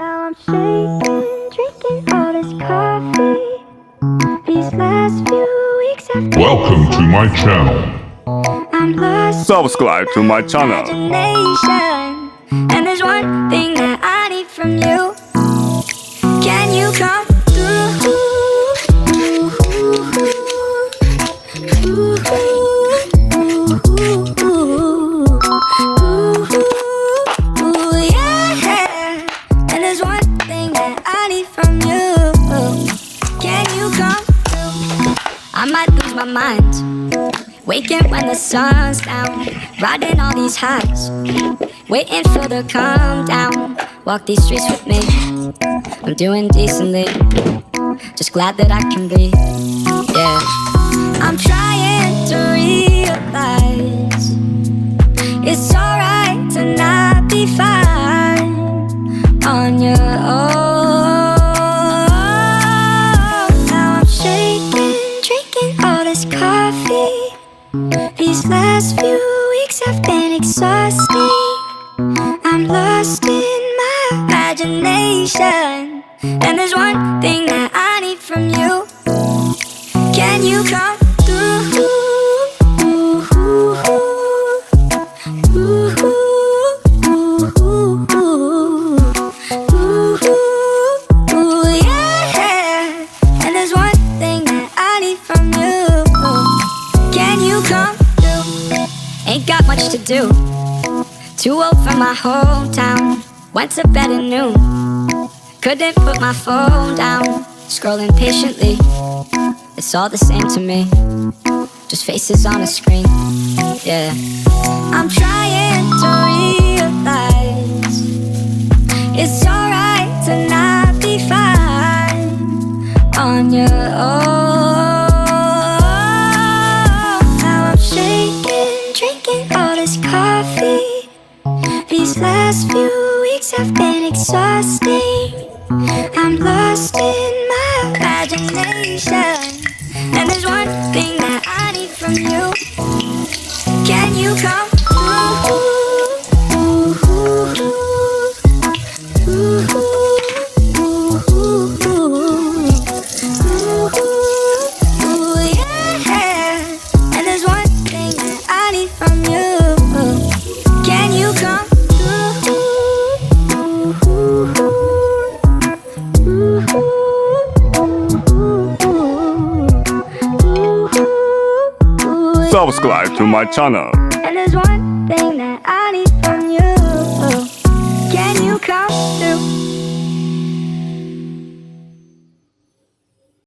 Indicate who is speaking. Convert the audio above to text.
Speaker 1: Now I'm shaking, drinking all this coffee. These last few weeks have been
Speaker 2: Welcome to my channel.
Speaker 1: I'm lost.
Speaker 3: Subscribe to my channel.
Speaker 1: Imagination. And there's one thing that I need from you. Can you come through? Yeah. And there's one thing that I need from you. Can you come through? I might lose my mind, waking when the sun's down, riding all these highs, waiting for the calm down. Walk these streets with me, I'm doing decently, just glad that I can be, yeah. I'm trying to realize it's alright to not be fine on your own. Now I'm shaking, drinking all this coffee. These last few weeks have been exhausting. I'm lost in my imagination. And there's one thing that I need from you. Can you come through? Yeah. And there's one thing that I need from you. Can you come through? Ain't got much to do. Too old for my hometown. Went to bed at noon. Couldn't put my phone down. Scrolling patiently. It's all the same to me. Just faces on a screen. Yeah. I'm trying to realize it's alright to not be fine on your own. Now I'm shaking, drinking all this coffee. These last few weeks have been exhausting. I'm lost in my imagination. And there's one thing that I need from you. Can you come yeah. And there's one thing that I need from you. Can you come
Speaker 3: Subscribe to my channel.
Speaker 1: And there's one